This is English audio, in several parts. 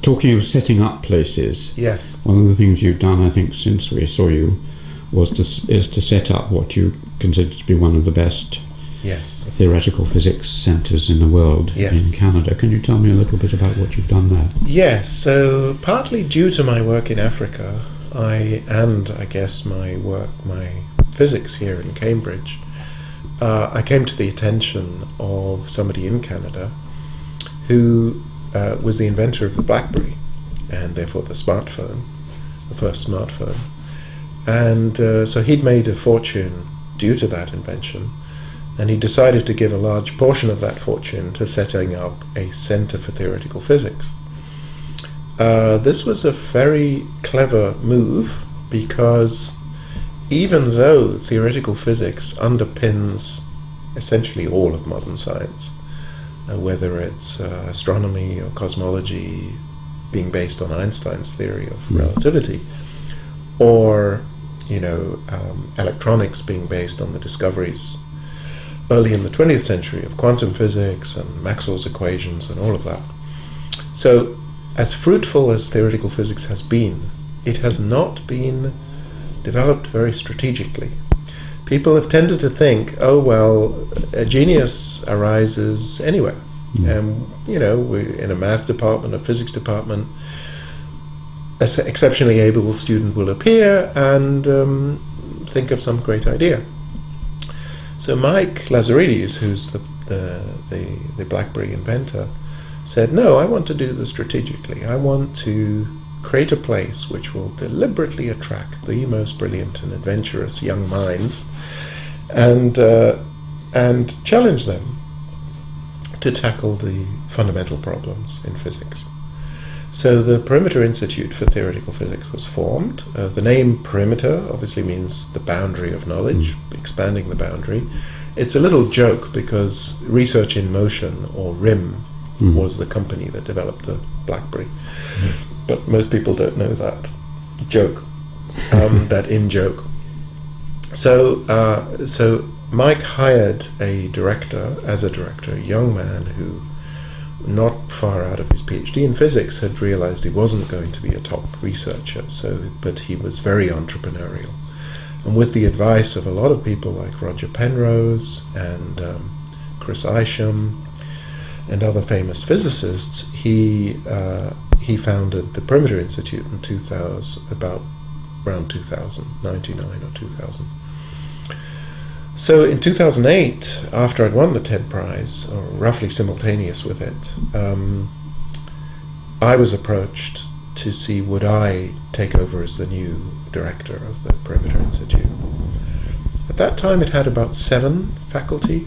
Talking of setting up places, Yes. one of the things you've done, I think, since we saw you, is to set up what you consider to be one of the best Yes. theoretical physics centres in the world Yes. in Canada. Can you tell me a little bit about what you've done there? Yes. So partly due to my work in Africa, I guess my physics here in Cambridge, I came to the attention of somebody in Canada who was the inventor of the BlackBerry, and therefore the smartphone, the first smartphone. And so he'd made a fortune due to that invention, and he decided to give a large portion of that fortune to setting up a Centre for Theoretical Physics. This was a very clever move, because even though theoretical physics underpins essentially all of modern science, whether it's astronomy or cosmology being based on Einstein's theory of relativity, or electronics being based on the discoveries early in the 20th century of quantum physics and Maxwell's equations and all of that. So, as fruitful as theoretical physics has been, it has not been developed very strategically. People have tended to think, oh well, a genius arises anywhere. And, in a math department, a physics department, an exceptionally able student will appear and think of some great idea. So Mike Lazaridis, who's the BlackBerry inventor, said, no, I want to do this strategically. I want to create a place which will deliberately attract the most brilliant and adventurous young minds and challenge them to tackle the fundamental problems in physics. So the Perimeter Institute for Theoretical Physics was formed. The name perimeter obviously means the boundary of knowledge, expanding the boundary. It's a little joke because Research in Motion, or RIM, was the company that developed the BlackBerry. But most people don't know that joke, that in-joke. So Mike hired a director, a young man who, not far out of his PhD in physics, had realized he wasn't going to be a top researcher, but he was very entrepreneurial. And with the advice of a lot of people like Roger Penrose and Chris Isham and other famous physicists, he founded the Perimeter Institute in 2000, around 2000, 99 or 2000. So in 2008, after I'd won the TED Prize, or roughly simultaneous with it, I was approached to see would I take over as the new director of the Perimeter Institute. At that time it had about 7 faculty,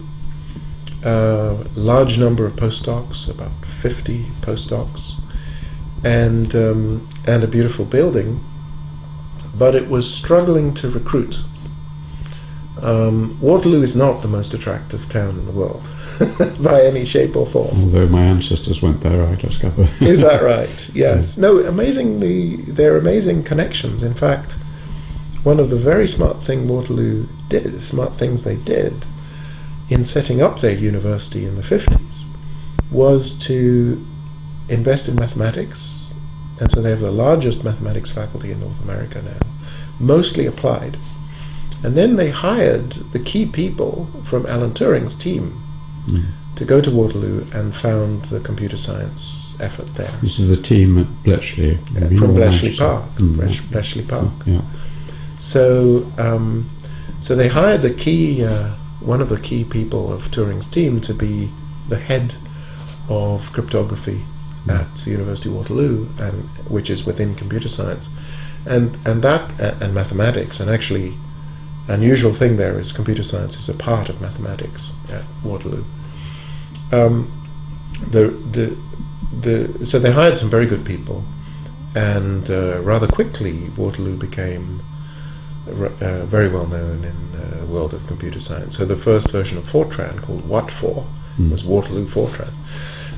large number of postdocs, about 50 postdocs, and a beautiful building, but it was struggling to recruit. Waterloo is not the most attractive town in the world by any shape or form. Although my ancestors went there, I discover. Is that right? Yes. No, amazingly, there are amazing connections. In fact, one of the very smart things they did in setting up their university in the 50s was to invest in mathematics, and so they have the largest mathematics faculty in North America now, mostly applied. And then they hired the key people from Alan Turing's team to go to Waterloo and found the computer science effort there. This is the team at Bletchley. From Bletchley Park. Bletchley Park. Yeah. So they hired the key, one of the key people of Turing's team to be the head of cryptography at the University of Waterloo, which is within computer science, and mathematics, and actually. Unusual thing there is computer science is a part of mathematics at Waterloo. So they hired some very good people, and rather quickly Waterloo became very well known in the world of computer science. So the first version of Fortran, called What4, was Waterloo Fortran.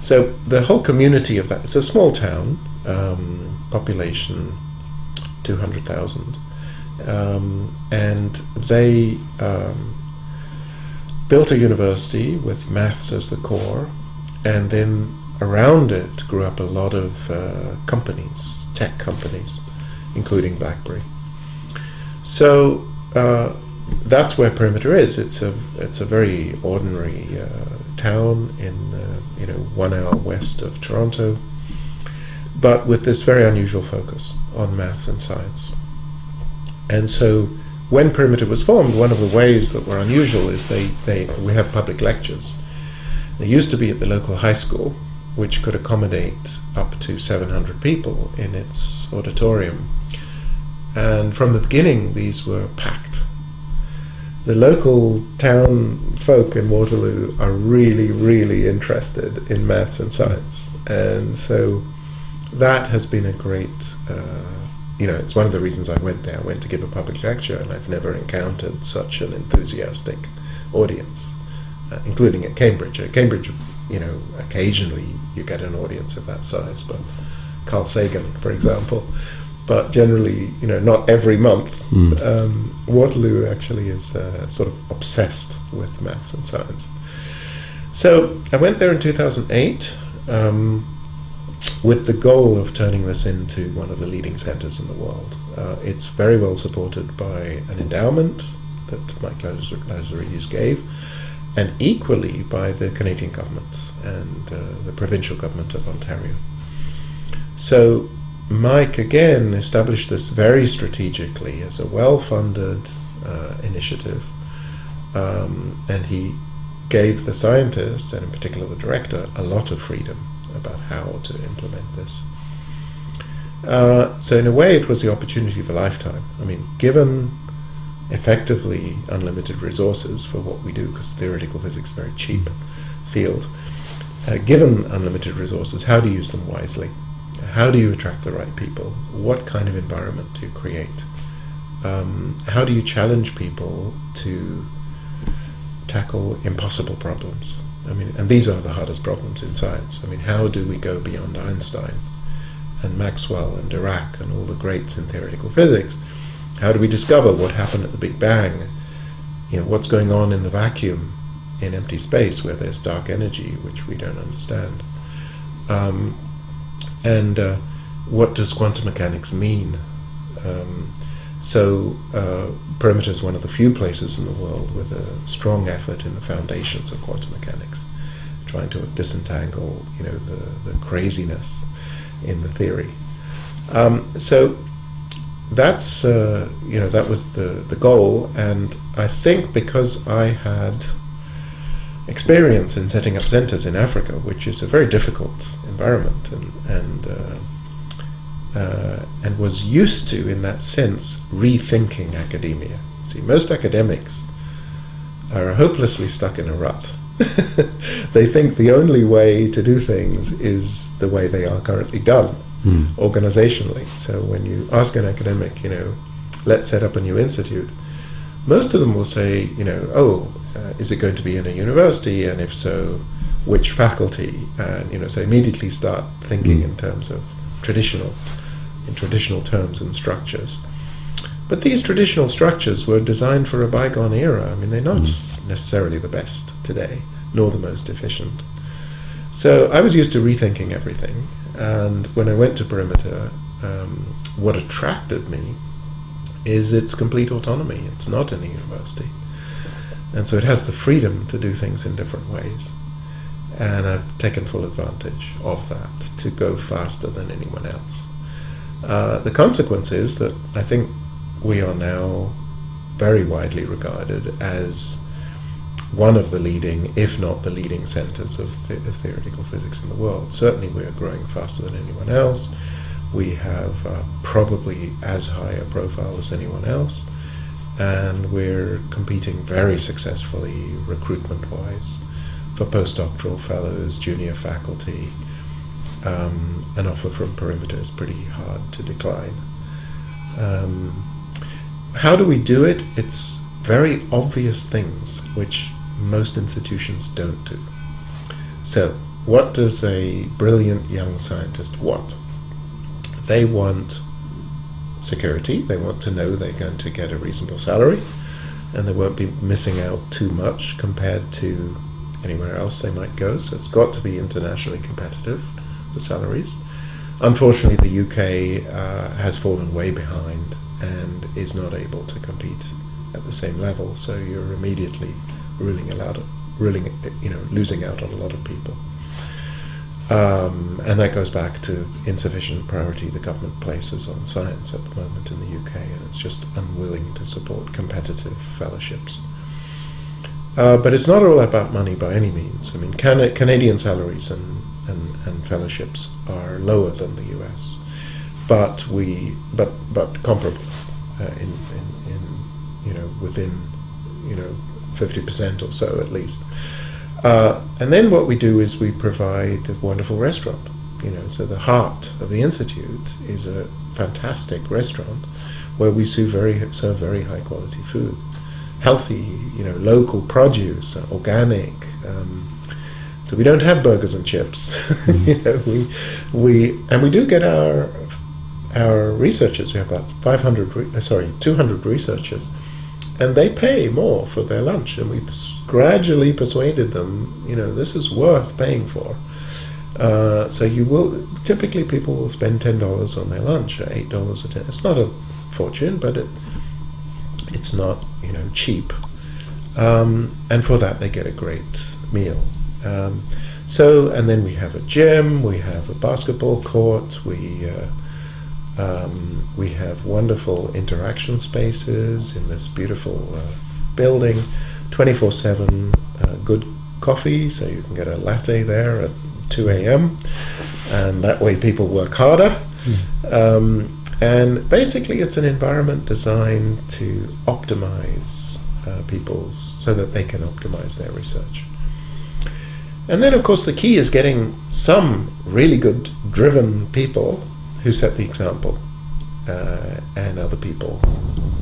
So the whole community of that, it's a small town, population 200,000. And they built a university with maths as the core, and then around it grew up a lot of companies, tech companies, including BlackBerry. So that's where Perimeter is. It's a very ordinary town in 1 hour west of Toronto, but with this very unusual focus on maths and science. And so when Perimeter was formed, one of the ways that were unusual is we have public lectures. They used to be at the local high school, which could accommodate up to 700 people in its auditorium. And from the beginning, these were packed. The local town folk in Waterloo are really, really interested in maths and science. And so that has been a great, it's one of the reasons I went there. I went to give a public lecture, and I've never encountered such an enthusiastic audience, including at Cambridge. At Cambridge, occasionally you get an audience of that size, but Carl Sagan, for example. But generally, not every month. Waterloo actually is sort of obsessed with maths and science. So I went there in 2008 with the goal of turning this into one of the leading centres in the world. It's very well supported by an endowment that Mike Lazaridis gave, and equally by the Canadian government and the provincial government of Ontario. So Mike again established this very strategically as a well-funded initiative, and he gave the scientists, and in particular the director, a lot of freedom about how to implement this. So in a way it was the opportunity of a lifetime. I mean, given effectively unlimited resources for what we do, because theoretical physics is a very cheap field, given unlimited resources, how to use them wisely? How do you attract the right people? What kind of environment do you create? How do you challenge people to tackle impossible problems? I mean, and these are the hardest problems in science. I mean, how do we go beyond Einstein and Maxwell and Dirac and all the greats in theoretical physics? How do we discover what happened at the Big Bang? What's going on in the vacuum in empty space where there's dark energy, which we don't understand? And what does quantum mechanics mean? So Perimeter is one of the few places in the world with a strong effort in the foundations of quantum mechanics, trying to disentangle, the craziness in the theory. So that's, that was the goal, and I think because I had experience in setting up centers in Africa, which is a very difficult environment, and was used to, in that sense, rethinking academia. See, most academics are hopelessly stuck in a rut. They think the only way to do things is the way they are currently done, organizationally. So when you ask an academic, let's set up a new institute, most of them will say, is it going to be in a university, and if so, which faculty? And so immediately start thinking in terms of traditional terms and structures. But these traditional structures were designed for a bygone era. I mean, they're not necessarily the best today, nor the most efficient. So I was used to rethinking everything, and when I went to Perimeter, what attracted me is its complete autonomy. It's not in a university. And so it has the freedom to do things in different ways. And I've taken full advantage of that to go faster than anyone else. The consequence is that I think we are now very widely regarded as one of the leading, if not the leading, centers of theoretical physics in the world. Certainly we are growing faster than anyone else. We have probably as high a profile as anyone else, and we're competing very successfully recruitment-wise for postdoctoral fellows, junior faculty. An offer from Perimeter is pretty hard to decline. How do we do it? It's very obvious things which most institutions don't do. So, what does a brilliant young scientist want? They want security. They want to know they're going to get a reasonable salary, and they won't be missing out too much compared to anywhere else they might go. So it's got to be internationally competitive, the salaries. Unfortunately, the UK has fallen way behind and is not able to compete at the same level. So you're immediately losing out on a lot of people. And that goes back to insufficient priority the government places on science at the moment in the UK, and it's just unwilling to support competitive fellowships. But it's not all about money by any means. I mean, Canadian salaries and fellowships are lower than the US, but comparable in within 50% or so at least. And then what we do is we provide a wonderful restaurant. So the heart of the Institute is a fantastic restaurant where we serve very high quality food, healthy, local produce, organic. So we don't have burgers and chips. We do get our researchers. We have about 200 researchers. And they pay more for their lunch, and we gradually persuaded them, this is worth paying for. So typically people will spend $10 on their lunch, or $8 a day. It's not a fortune, but it's not, cheap. And for that they get a great meal. And then we have a gym, we have a basketball court, we have wonderful interaction spaces in this beautiful building, 24/7 good coffee, so you can get a latte there at 2 a.m. and that way people work harder. And basically it's an environment designed to optimize so that they can optimize their research. And then of course the key is getting some really good driven people who set the example, and other people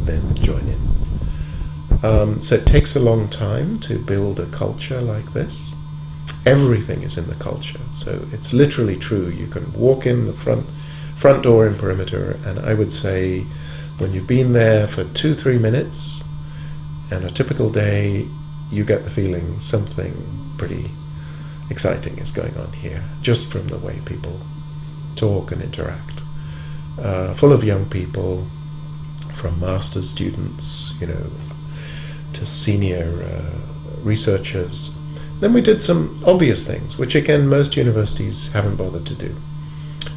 then join in. So it takes a long time to build a culture like this. Everything is in the culture, so it's literally true. You can walk in the front door in Perimeter, and I would say when you've been there for 2-3 minutes, and a typical day, you get the feeling something pretty exciting is going on here, just from the way people talk and interact. Full of young people, from master's students, to senior researchers. Then we did some obvious things, which again most universities haven't bothered to do.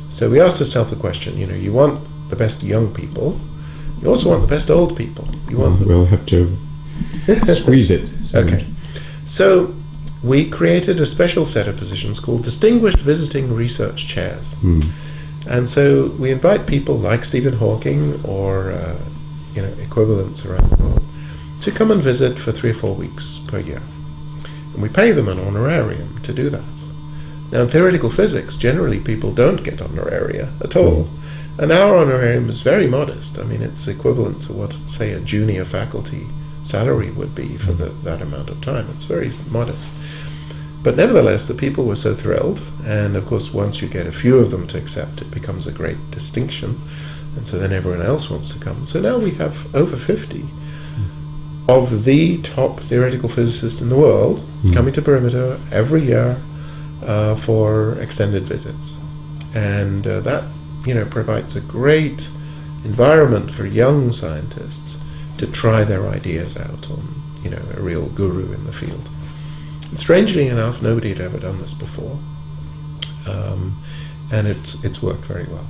So we asked ourselves the question, you want the best young people, you also want the best old people. We'll have to squeeze it. Okay. So we created a special set of positions called Distinguished Visiting Research Chairs. And so we invite people like Stephen Hawking or equivalents around the world to come and visit for 3 or 4 weeks per year. And we pay them an honorarium to do that. Now in theoretical physics, generally people don't get honoraria at all. And our honorarium is very modest. I mean, it's equivalent to what, say, a junior faculty salary would be for that amount of time. It's very modest. But nevertheless, the people were so thrilled, and of course once you get a few of them to accept, it becomes a great distinction, and so then everyone else wants to come. So now we have over 50 of the top theoretical physicists in the world coming to Perimeter every year for extended visits. And that provides a great environment for young scientists to try their ideas out on a real guru in the field. And strangely enough, nobody had ever done this before, and it's worked very well.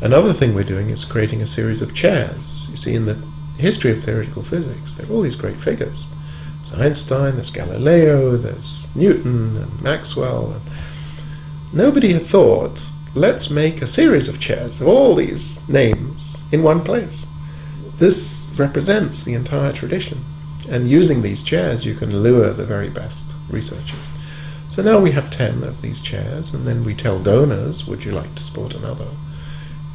Another thing we're doing is creating a series of chairs. You see, in the history of theoretical physics, there are all these great figures. There's Einstein, there's Galileo, there's Newton and Maxwell. And nobody had thought, let's make a series of chairs of all these names in one place. This represents the entire tradition. And using these chairs, you can lure the very best researchers. So now we have 10 of these chairs, and then we tell donors, would you like to support another?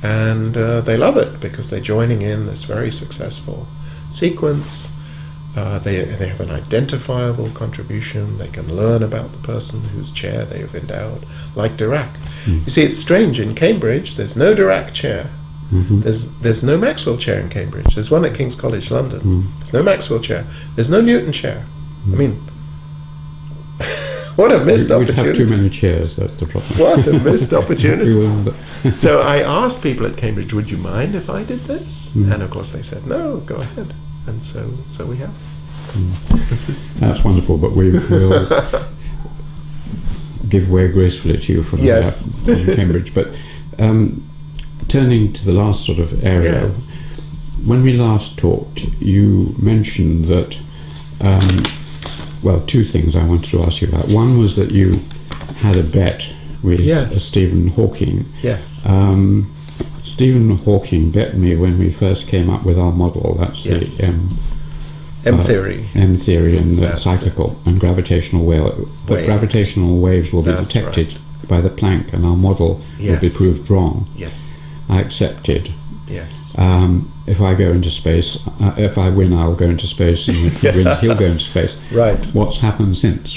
And they love it because they're joining in this very successful sequence. They have an identifiable contribution. They can learn about the person whose chair they have endowed, like Dirac. You see, it's strange. In Cambridge, there's no Dirac chair. There's no Maxwell chair in Cambridge. There's one at King's College London. There's no Maxwell chair. There's no Newton chair. I mean, What a missed We'd have opportunity. too many chairs, that's the problem. What a missed opportunity. We wouldn't- So I asked people at Cambridge, would you mind if I did this? Mm. And of course they said, no, go ahead. And so we have. That's wonderful, but we will give way gracefully to you from, Yes. from Cambridge. But turning to the last sort of area, Yes. when we last talked, you mentioned that, well, two things I wanted to ask you about. One was that you had a bet with Yes. Stephen Hawking. Yes. Stephen Hawking bet me when we first came up with our model. That's Yes. the M theory. M theory and the That's cyclical and gravitational wave. But Wave. gravitational waves will be That's detected by the Planck, and our model will be Yes. proved wrong. Yes. I accepted. Yes. If I go into space, if I win, I'll go into space, and if he wins, he'll go into space. Right. What's happened since?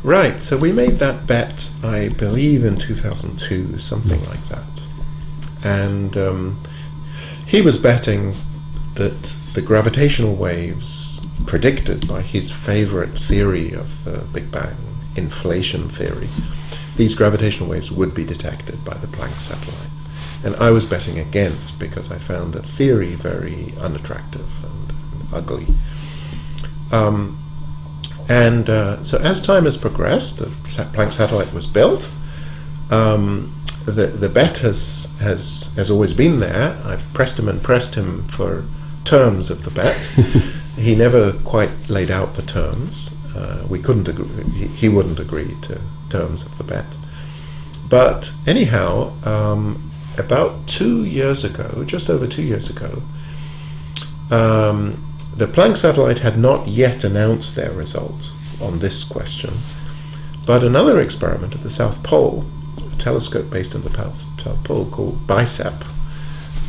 Right. So we made that bet, I believe, in 2002, something like that. And he was betting that the gravitational waves predicted by his favorite theory of the Big Bang, inflation theory, these gravitational waves would be detected by the Planck satellite. And I was betting against because I found the theory very unattractive and ugly. So as time has progressed, the Planck satellite was built. The bet has always been there. I've pressed him and pressed him for terms of the bet. He never quite laid out the terms. We couldn't agree. He wouldn't agree to terms of the bet. But anyhow, about 2 years ago, just over 2 years ago, the Planck satellite had not yet announced their result on this question, but another experiment at the South Pole, a telescope based in the South Pole called BICEP,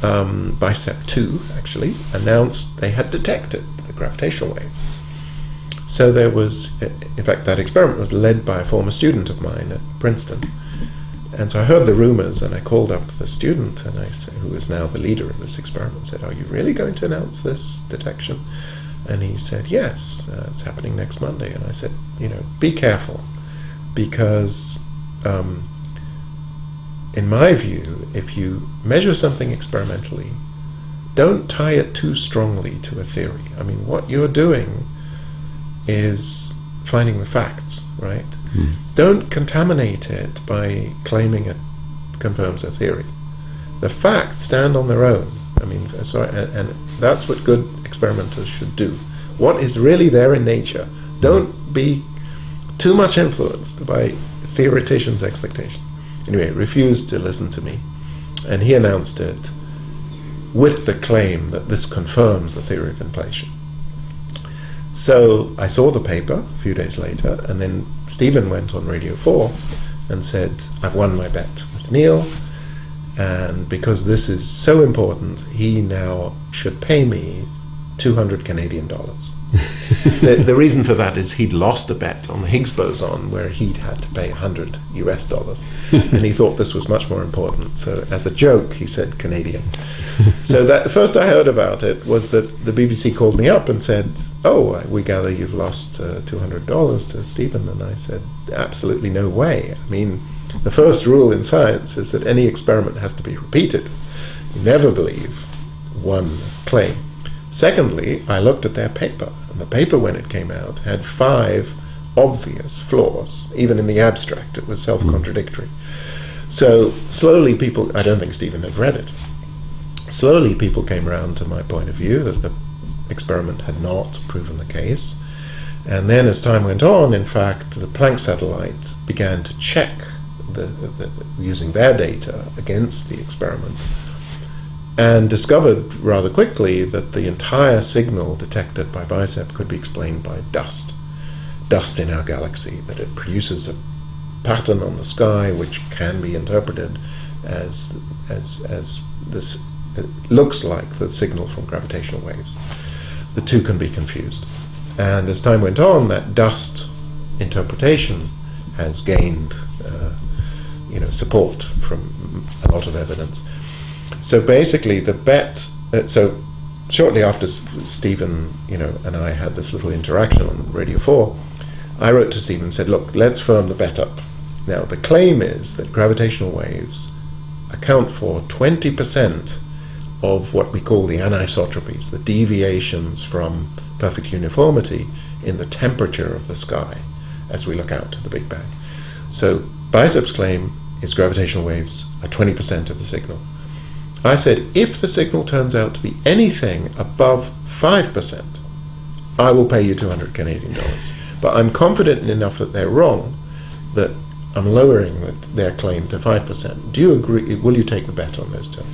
BICEP 2 actually, announced they had detected the gravitational wave. So there was, in fact, that experiment was led by a former student of mine at Princeton. And so I heard the rumors, and I called up the student, and I said, who is now the leader of this experiment, said, "Are you really going to announce this detection?" And he said, "Yes, it's happening next Monday." And I said, be careful, because in my view, if you measure something experimentally, don't tie it too strongly to a theory. I mean, what you're doing is finding the facts, right? Don't contaminate it by claiming it confirms a theory. The facts stand on their own. I mean, and that's what good experimenters should do. What is really there in nature? Don't be too much influenced by theoreticians' expectations. Anyway, refused to listen to me, and he announced it with the claim that this confirms the theory of inflation. So I saw the paper a few days later, and then Stephen went on Radio 4 and said, "I've won my bet with Neil, and because this is so important, he now should pay me 200 Canadian dollars." The reason for that is he'd lost a bet on the Higgs boson where he'd had to pay $100 US, and he thought this was much more important. So as a joke, he said Canadian. So that the first I heard about it was that the BBC called me up and said, "Oh, we gather you've lost $200 to Stephen." And I said, "Absolutely no way. I mean, the first rule in science is that any experiment has to be repeated. You never believe one claim. Secondly, I looked at their paper, and the paper, when it came out, had 5 obvious flaws. Even in the abstract, it was self-contradictory. So slowly people, I don't think Stephen had read it, slowly people came around to my point of view that the experiment had not proven the case. And then as time went on, in fact, the Planck satellite began to check using their data against the experiment, and discovered rather quickly that the entire signal detected by BICEP could be explained by dust in our galaxy, that it produces a pattern on the sky which can be interpreted as this, it looks like the signal from gravitational waves. The two can be confused. And as time went on, that dust interpretation has gained support from a lot of evidence. So basically the bet, so shortly after Stephen and I had this little interaction on Radio 4, I wrote to Stephen and said, look, let's firm the bet up. Now, the claim is that gravitational waves account for 20% of what we call the anisotropies, the deviations from perfect uniformity in the temperature of the sky as we look out to the Big Bang. So Bicep's claim is gravitational waves are 20% of the signal. I said, if the signal turns out to be anything above 5%, I will pay you 200 Canadian dollars. But I'm confident enough that they're wrong that I'm lowering their claim to 5%. Do you agree? Will you take the bet on those terms?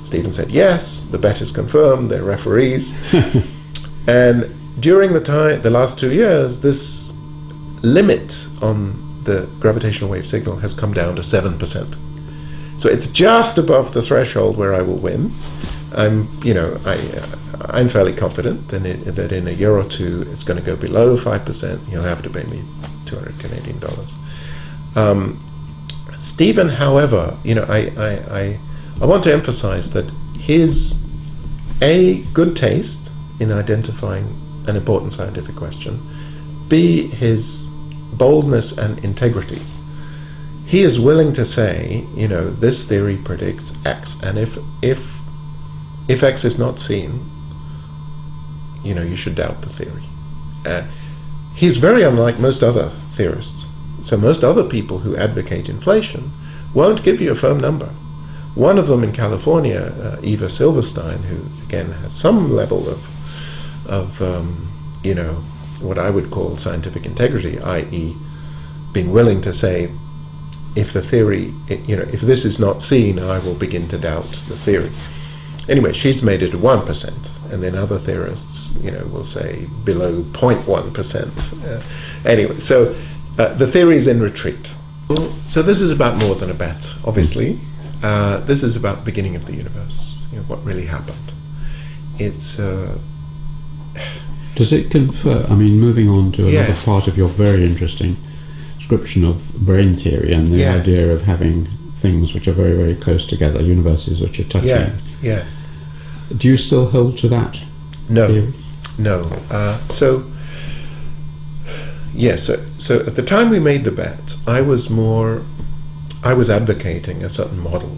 Stephen said, yes, the bet is confirmed, they're referees. And during the last 2 years, this limit on the gravitational wave signal has come down to 7%. So it's just above the threshold where I will win. I'm fairly confident that in a year or two it's going to go below 5%. He'll have to pay me 200 Canadian dollars. Stephen, however, I want to emphasize that his good taste in identifying an important scientific question, B, his boldness and integrity. He is willing to say, this theory predicts X, and if X is not seen, you should doubt the theory. He's very unlike most other theorists. So most other people who advocate inflation won't give you a firm number. One of them in California, Eva Silverstein, who again has some level of what I would call scientific integrity, i.e. being willing to say, if the theory, if this is not seen, I will begin to doubt the theory. Anyway, she's made it 1%, and then other theorists, will say below 0.1%. Anyway, so the theory is in retreat. So this is about more than a bet, obviously. This is about the beginning of the universe, what really happened. It's... Does it confer, moving on to another Yes. part of your very interesting description of brain theory and the Yes. idea of having things which are very, very close together, universes which are touching. Yes. Do you still hold to that theory? No. So at the time we made the bet, I was advocating a certain model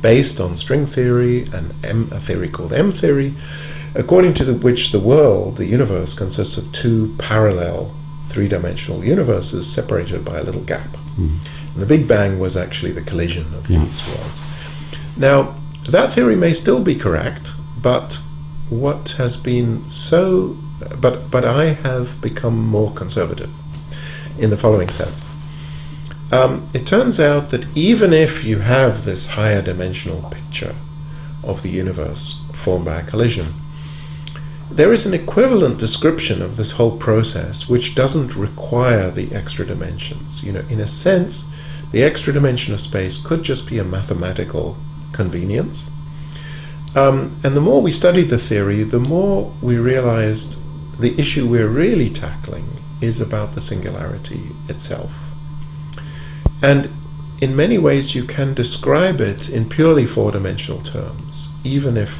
based on string theory and a theory called M theory, according to which the world, the universe, consists of two parallel three-dimensional universes separated by a little gap. And the Big Bang was actually the collision of these worlds. Now, that theory may still be correct, but what has been but I have become more conservative in the following sense. It turns out that even if you have this higher dimensional picture of the universe formed by a collision, there is an equivalent description of this whole process which doesn't require the extra dimensions. In a sense, the extra dimension of space could just be a mathematical convenience. And the more we studied the theory, the more we realized the issue we're really tackling is about the singularity itself. And in many ways you can describe it in purely four-dimensional terms, even if,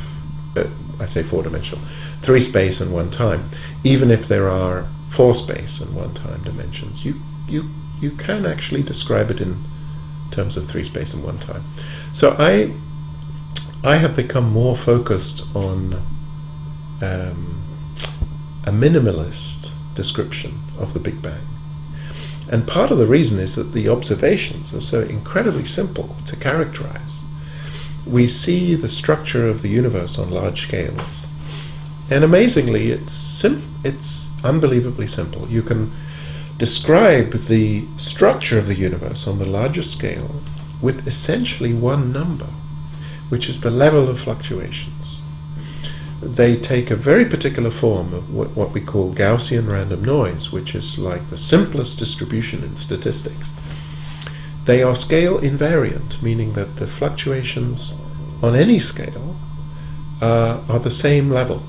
I say four-dimensional, three space and one time, even if there are four space and one time dimensions. You can actually describe it in terms of three space and one time. So I have become more focused on a minimalist description of the Big Bang. And part of the reason is that the observations are so incredibly simple to characterize. We see the structure of the universe on large scales. And amazingly, it's unbelievably simple. You can describe the structure of the universe on the largest scale with essentially one number, which is the level of fluctuations. They take a very particular form of what we call Gaussian random noise, which is like the simplest distribution in statistics. They are scale invariant, meaning that the fluctuations on any scale are the same level.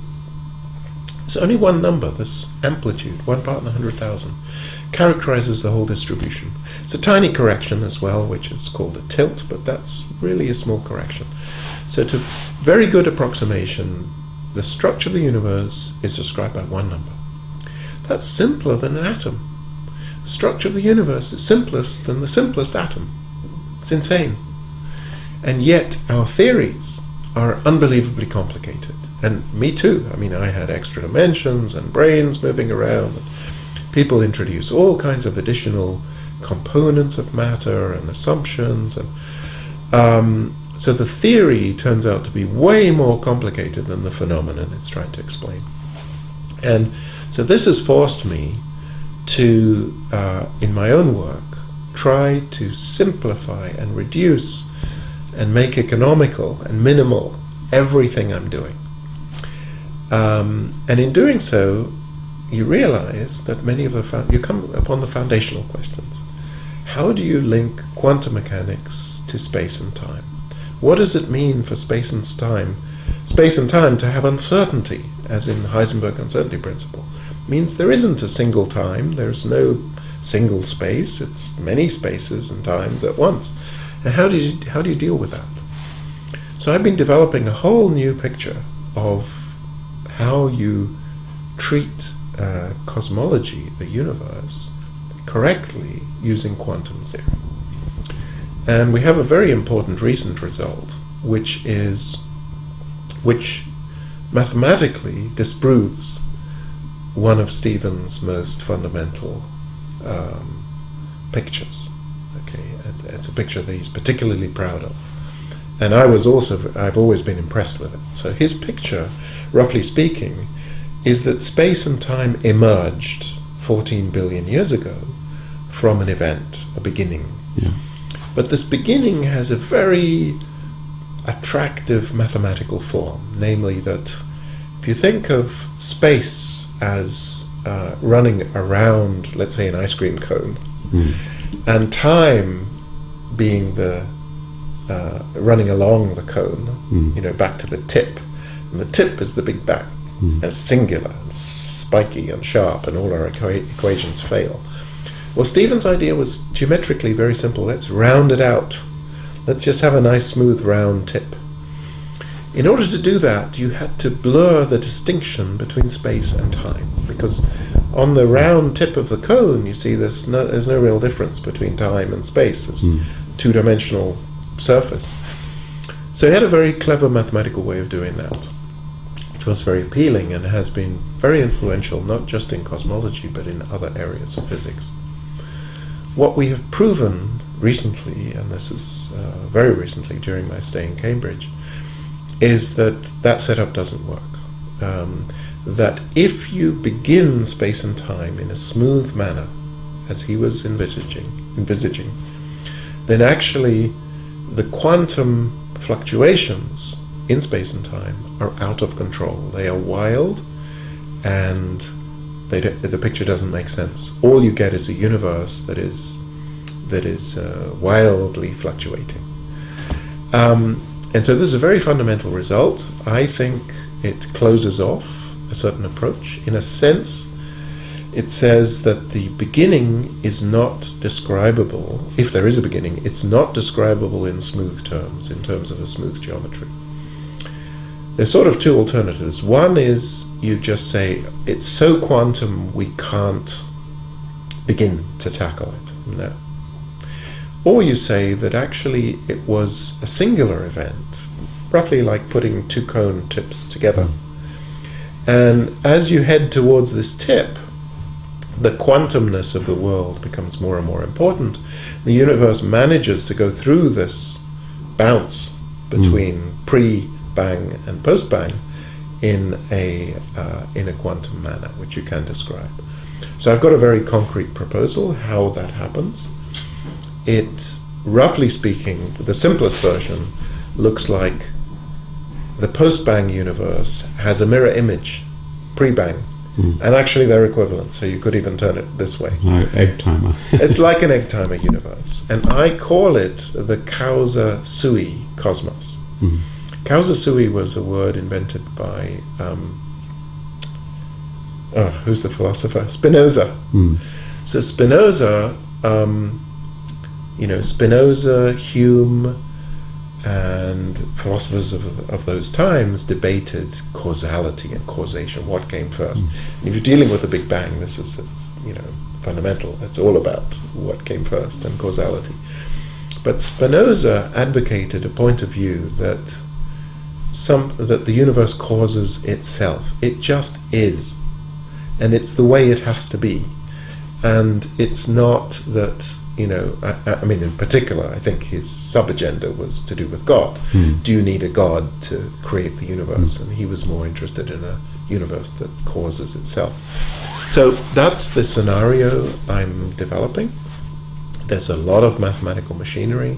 So only one number, this amplitude, 1 part in 100,000, characterizes the whole distribution. It's a tiny correction as well, which is called a tilt, but that's really a small correction. So to very good approximation, the structure of the universe is described by one number. That's simpler than an atom. The structure of the universe is simplest than the simplest atom. It's insane. And yet our theories are unbelievably complicated. And me too. I mean, I had extra dimensions and brains moving around. People introduce all kinds of additional components of matter and assumptions. And so the theory turns out to be way more complicated than the phenomenon it's trying to explain. And so this has forced me to, in my own work, try to simplify and reduce and make economical and minimal everything I'm doing. And in doing so, you realize that many of you come upon the foundational questions. How do you link quantum mechanics to space and time? What does it mean for space and time to have uncertainty, as in Heisenberg uncertainty principle? It means there isn't a single time, there's no single space, it's many spaces and times at once. And how do you deal with that? So I've been developing a whole new picture of how you treat cosmology, the universe, correctly using quantum theory. And we have a very important recent result, which mathematically disproves one of Stephen's most fundamental pictures. Okay, it's a picture that he's particularly proud of. And I've always been impressed with it. So his picture, roughly speaking, is that space and time emerged 14 billion years ago from an event, a beginning. Yeah. But this beginning has a very attractive mathematical form, namely that if you think of space as running around, let's say, an ice cream cone, and time being the running along the cone, back to the tip, and the tip is the Big Bang, and it's singular, and spiky and sharp, and all our equations fail. Well, Stephen's idea was geometrically very simple. Let's round it out. Let's just have a nice smooth round tip. In order to do that, you had to blur the distinction between space and time, because on the round tip of the cone, you see there's no real difference between time and space. It's two-dimensional surface. So he had a very clever mathematical way of doing that, which was very appealing and has been very influential, not just in cosmology, but in other areas of physics. What we have proven recently, and this is very recently during my stay in Cambridge, is that setup doesn't work. That if you begin space and time in a smooth manner, as he was envisaging, then actually the quantum fluctuations in space and time are out of control. They are wild, and the picture doesn't make sense. All you get is a universe that is wildly fluctuating. And so this is a very fundamental result. I think it closes off a certain approach. In a sense, it says that the beginning is not describable. If there is a beginning, it's not describable in smooth terms, in terms of a smooth geometry. There's sort of two alternatives. One is you just say, it's so quantum we can't begin to tackle it. No. Or you say that actually it was a singular event, roughly like putting two cone tips together. And as you head towards this tip, the quantumness of the world becomes more and more important. The universe manages to go through this bounce between pre-bang and post-bang in a quantum manner, which you can describe. So I've got a very concrete proposal how that happens. It, roughly speaking, the simplest version looks like the post-bang universe has a mirror image, pre-bang, and actually they're equivalent, so you could even turn it this way. Like egg timer. It's like an egg timer universe, and I call it the causa sui cosmos. Causa sui was a word invented by who's the philosopher? Spinoza. So Spinoza, Spinoza, Hume, and philosophers of those times debated causality and causation, what came first. And if you're dealing with the Big Bang, this is, fundamental. It's all about what came first and causality. But Spinoza advocated a point of view that the universe causes itself. It just is. And it's the way it has to be. And it's not that, in particular, I think his sub-agenda was to do with God. Do you need a God to create the universe? And he was more interested in a universe that causes itself. So that's the scenario I'm developing. There's a lot of mathematical machinery.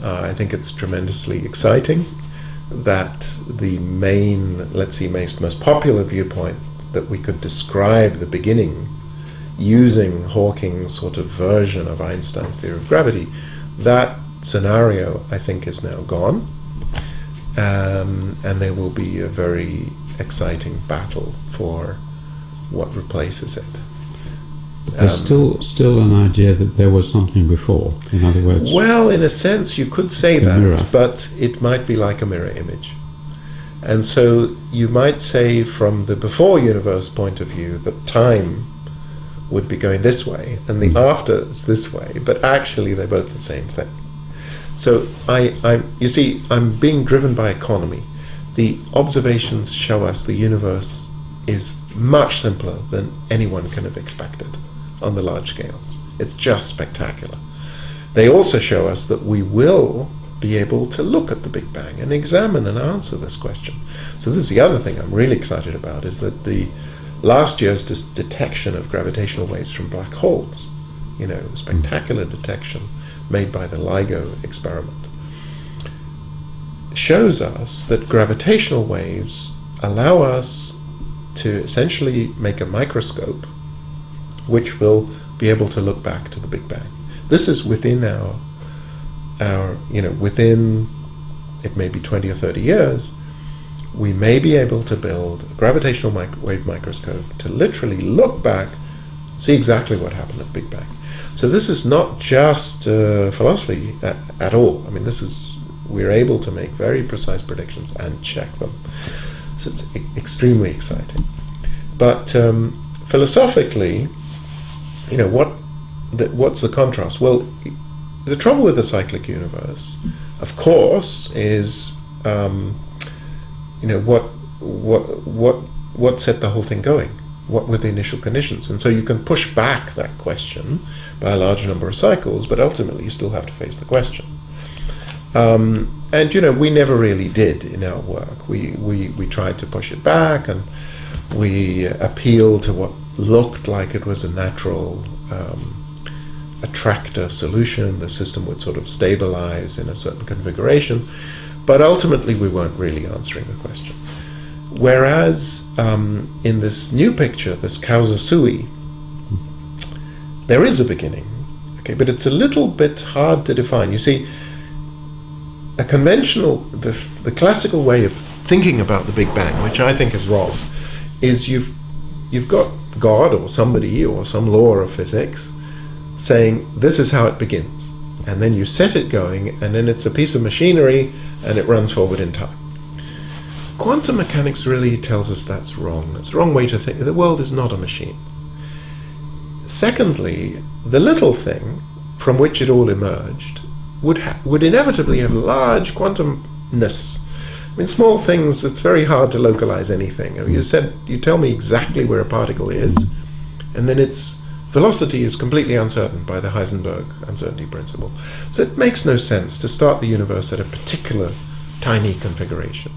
I think it's tremendously exciting that the most popular viewpoint that we could describe the beginning using Hawking's sort of version of Einstein's theory of gravity, that scenario I think is now gone, and there will be a very exciting battle for what replaces it. There's still an idea that there was something before. In other words, well, in a sense, you could say that, mirror. But it might be like a mirror image. And so you might say, from the before universe point of view, that time would be going this way, and the after is this way. But actually, they're both the same thing. So I'm being driven by economy. The observations show us the universe is much simpler than anyone can have expected on the large scales. It's just spectacular. They also show us that we will be able to look at the Big Bang and examine and answer this question. So this is the other thing I'm really excited about, is that the last year's detection of gravitational waves from black holes, spectacular detection made by the LIGO experiment, shows us that gravitational waves allow us to essentially make a microscope which will be able to look back to the Big Bang. This is within our within, it may be 20 or 30 years, we may be able to build a gravitational wave microscope to literally look back, see exactly what happened at the Big Bang. So this is not just philosophy at all. I mean, we're able to make very precise predictions and check them. So it's extremely exciting. But philosophically, what's the contrast? Well, the trouble with the cyclic universe, of course, is what set the whole thing going? What were the initial conditions? And so you can push back that question by a large number of cycles, but ultimately you still have to face the question. And we never really did in our work. We tried to push it back, and we appealed to what looked like it was a natural attractor solution. The system would sort of stabilize in a certain configuration, but ultimately we weren't really answering the question. Whereas in this new picture, this causa sui, there is a beginning, okay, but it's a little bit hard to define. You see, a conventional, the classical way of thinking about the Big Bang, which I think is wrong, is you've got God or somebody or some law of physics saying this is how it begins, and then you set it going, and then it's a piece of machinery and it runs forward in time. Quantum mechanics really tells us that's wrong. It's the wrong way to think. The world is not a machine. Secondly, the little thing from which it all emerged would inevitably have large quantumness. I mean, small things, it's very hard to localize anything. I mean, you tell me exactly where a particle is, and then its velocity is completely uncertain by the Heisenberg uncertainty principle. So it makes no sense to start the universe at a particular tiny configuration.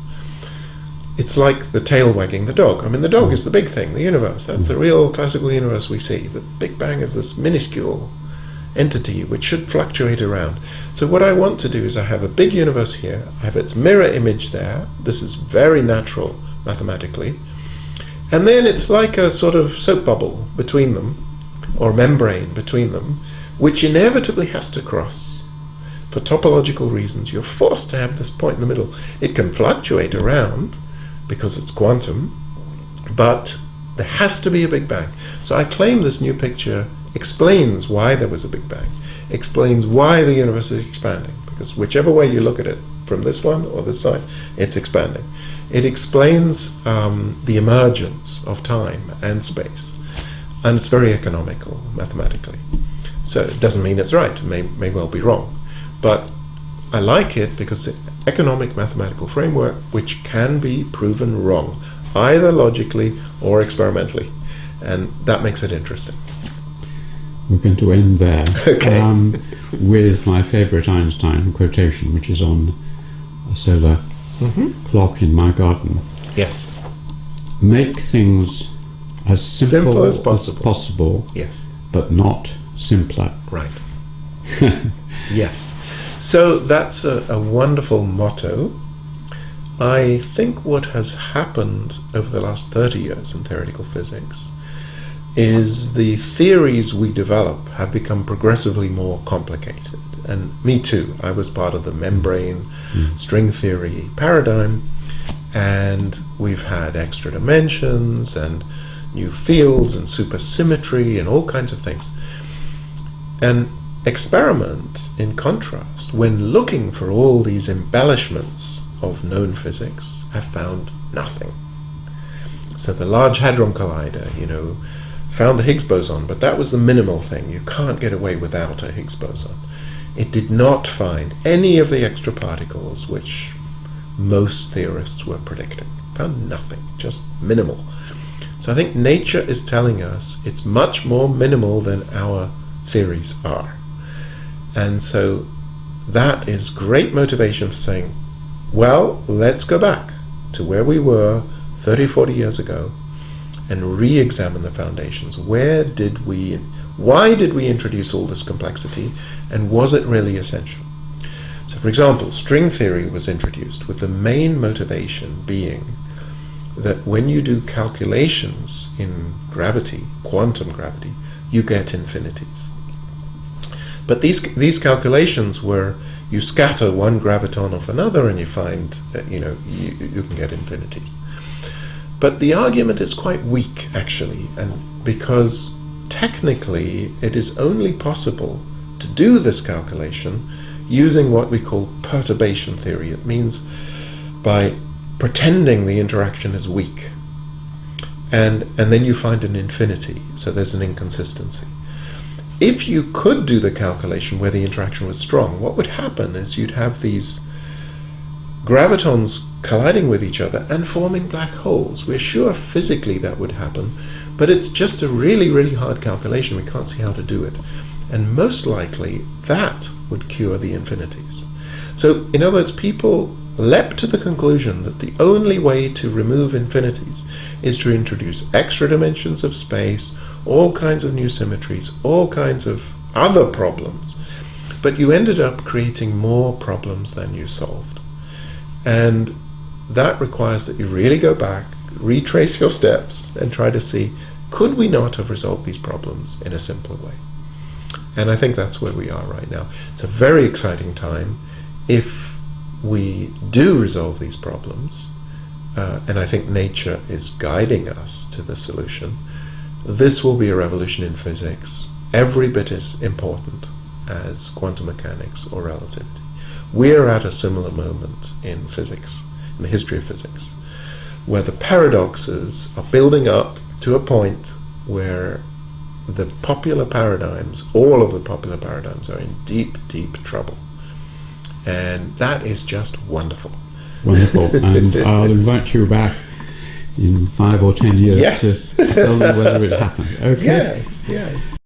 It's like the tail wagging the dog. I mean, the dog is the big thing, the universe. That's the real classical universe we see. The Big Bang is this minuscule entity which should fluctuate around. So what I want to do is I have a big universe here, I have its mirror image there. This is very natural mathematically. And then it's like a sort of soap bubble between them, or membrane between them, which inevitably has to cross. For topological reasons, you're forced to have this point in the middle. It can fluctuate around because it's quantum, but there has to be a Big Bang. So I claim this new picture explains why there was a Big Bang, explains why the universe is expanding, because whichever way you look at it, from this one or this side, it's expanding. It explains the emergence of time and space, and it's very economical mathematically. So it doesn't mean it's right, it may well be wrong, but I like it because it's an economic mathematical framework which can be proven wrong, either logically or experimentally, and that makes it interesting. We're going to end there. Okay. With my favourite Einstein quotation, which is on a solar clock in my garden. Yes. Make things as simple as possible. Yes. But not simpler. Right. Yes. So that's a wonderful motto. I think what has happened over the last 30 years in theoretical physics is the theories we develop have become progressively more complicated. And me too. I was part of the membrane string theory paradigm, and we've had extra dimensions and new fields and supersymmetry and all kinds of things. And experiment, in contrast, when looking for all these embellishments of known physics, have found nothing. So the Large Hadron Collider, found the Higgs boson, but that was the minimal thing. You can't get away without a Higgs boson. It did not find any of the extra particles which most theorists were predicting. Found nothing, just minimal. So I think nature is telling us it's much more minimal than our theories are. And so that is great motivation for saying, well, let's go back to where we were 30, 40 years ago and re-examine the foundations. Why did we introduce all this complexity, and was it really essential? So for example, string theory was introduced with the main motivation being that when you do calculations in gravity, quantum gravity, you get infinities. But these calculations were, you scatter one graviton off another and you find that, you can get infinities. But the argument is quite weak, actually, and because technically it is only possible to do this calculation using what we call perturbation theory. It means by pretending the interaction is weak, and then you find an infinity, so there's an inconsistency. If you could do the calculation where the interaction was strong, what would happen is you'd have these gravitons colliding with each other and forming black holes. We're sure physically that would happen, but it's just a really, really hard calculation. We can't see how to do it. And most likely that would cure the infinities. So, in other words, people leapt to the conclusion that the only way to remove infinities is to introduce extra dimensions of space, all kinds of new symmetries, all kinds of other problems. But you ended up creating more problems than you solved. And that requires that you really go back, retrace your steps, and try to see, could we not have resolved these problems in a simpler way? And I think that's where we are right now. It's a very exciting time if we do resolve these problems, and I think nature is guiding us to the solution. This will be a revolution in physics, every bit as important as quantum mechanics or relativity. We're at a similar moment in physics, in the history of physics, where the paradoxes are building up to a point where the popular paradigms, all of the popular paradigms, are in deep, deep trouble. And that is just wonderful. Wonderful. And I'll invite you back in 5 or 10 years yes. to tell me whether it happened. Okay. Yes, yes.